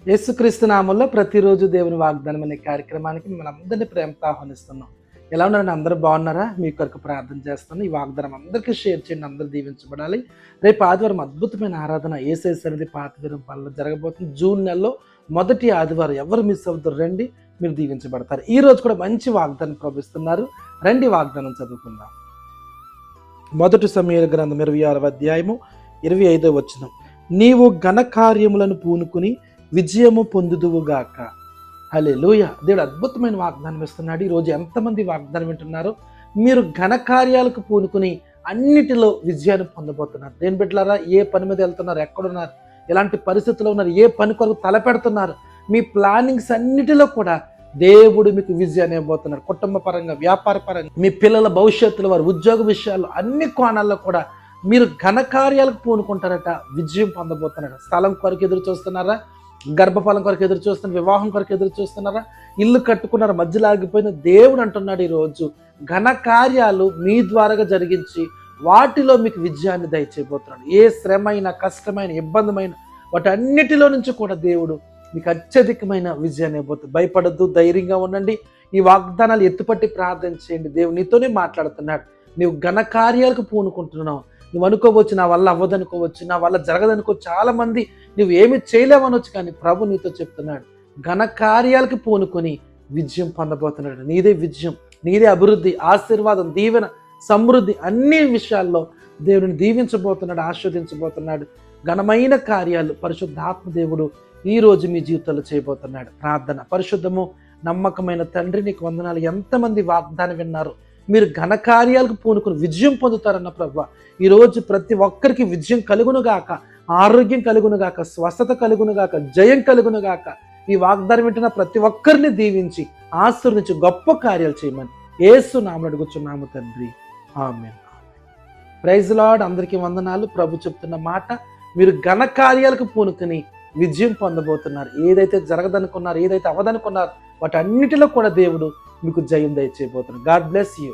యేసుక్రీస్తు నామంలో ప్రతిరోజు దేవుని వాగ్దానం అనే కార్యక్రమానికి మిమ్మల్ని అందరినీ ప్రేమతో ఆహ్వానిస్తున్నాం. ఎలా ఉన్నారండి? అందరూ బాగున్నారా? మీ కొరకు ప్రార్థన చేస్తాను. ఈ వాగ్దానం అందరికీ షేర్ చేయండి, అందరూ దీవించబడాలి. రేపు ఆదివారం అద్భుతమైన ఆరాధన యేసయ్య సన్నిధి పాతవీరం పనులు జరగబోతుంది. జూన్ నెలలో మొదటి ఆదివారం. ఎవరు మిస్ అవుతారు? రండి, మీరు దీవించబడతారు. ఈ రోజు కూడా మంచి వాగ్దానం ప్రవహిస్తున్నారు. రండి, వాగ్దానం చదువుకుందాం. మొదటి సమూయేలు గ్రంథం 26వ అధ్యాయము 25వ వచనం. నీవు ఘనకార్యములను పూనుకుని విజయము పొందుదువుగాక. హల్లెలూయా. దేవుడు అద్భుతమైన వాగ్దానం ఇస్తున్నాడు. ఈరోజు ఎంతమంది వాగ్దానం వింటున్నారు? మీరు ఘనకార్యాలకు పూనుకుని అన్నిటిలో విజయాన్ని పొందబోతున్నారు. దేని బిడ్డలారా, ఏ పని మీద వెళ్తున్నారు? ఎక్కడున్నారు? ఎలాంటి పరిస్థితుల్లో ఉన్నారు? ఏ పని కొరకు తలపెడుతున్నారు? మీ ప్లానింగ్స్ అన్నిటిలో కూడా దేవుడు మీకు విజయాన్ని ఇవ్వబోతున్నారు. కుటుంబ పరంగా, వ్యాపార పరంగా, మీ పిల్లల భవిష్యత్తులో, వారి ఉద్యోగ విషయాల్లో, అన్ని కోణాల్లో కూడా మీరు ఘనకార్యాలకు పూనుకుంటారట, విజయం పొందబోతున్నారట. స్థలం కొరకు ఎదురు చూస్తున్నారా? గర్భఫలం కొరకు ఎదురు చూస్తున్నారు? వివాహం కొరకు ఎదురు చూస్తున్నారా? ఇల్లు కట్టుకున్నారు, మధ్యలో ఆగిపోయిన దేవుడు అంటున్నాడు ఈరోజు ఘనకార్యాలు మీ ద్వారాగా జరిగించి వాటిలో మీకు విజయాన్ని దయచేయబోతున్నాడు. ఏ శ్రమైన, కష్టమైన, ఇబ్బందిమైన వాటన్నిటిలో నుంచి కూడా దేవుడు మీకు అత్యధికమైన విజయాన్ని ఇవ్వబోతుంది. భయపడద్దు, ధైర్యంగా ఉండండి. ఈ వాగ్దానాలు ఎత్తుపట్టి ప్రార్థన చేయండి. దేవుడు నీతోనే మాట్లాడుతున్నాడు. నీవు ఘనకార్యాలకు పూనుకుంటున్నావు. నువ్వు అనుకోవచ్చు నా వల్ల అవ్వదనుకోవచ్చు, నా వల్ల జరగదనుకోవచ్చు, చాలా మంది నువ్వు ఏమి చేయలేవనొచ్చు, కానీ ప్రభు నీతో చెప్తున్నాడు ఘనకార్యాలకు పూనుకొని విజయం పొందబోతున్నాడు. నీదే విజయం, నీదే అభివృద్ధి, ఆశీర్వాదం, దీవెన, సమృద్ధి, అన్ని విషయాల్లో దేవుడిని దీవించబోతున్నాడు, ఆస్వాదించబోతున్నాడు. ఘనమైన కార్యాలు పరిశుద్ధాత్మ దేవుడు ఈరోజు మీ జీవితంలో చేయబోతున్నాడు. ప్రార్థన. పరిశుద్ధము నమ్మకమైన తండ్రి, నీకు వందనాలు. ఎంతమంది వాగ్దానం విన్నారు? మీరు ఘనకార్యాలకు పూనుకుని విజయం పొందుతారన్న ప్రభువా, ఈరోజు ప్రతి ఒక్కరికి విజయం కలుగునుగాక, ఆరోగ్యం కలుగునుగాక, స్వస్థత కలుగునుగాక, జయం కలుగునుగాక. ఈ వాగ్దానం వింటున్న ప్రతి ఒక్కరిని దీవించి ఆశీర్వదించి గొప్ప కార్యాలు చేయమని యేసు నామమున అడుగుచున్నాము తండ్రి, ఆమేన్. Praise lord. అందరికీ వందనాలు. ప్రభు చెప్తున్న మాట, మీరు ఘనకార్యాలకు పూనుకుని విజయం పొందబోతున్నారు. ఏదైతే జరగదనుకున్నారు, ఏదైతే అవ్వదనుకున్నారు, వాటన్నిటిలో కూడా దేవుడు మీకు జయం దయచేయబోతున్నారు. God bless you.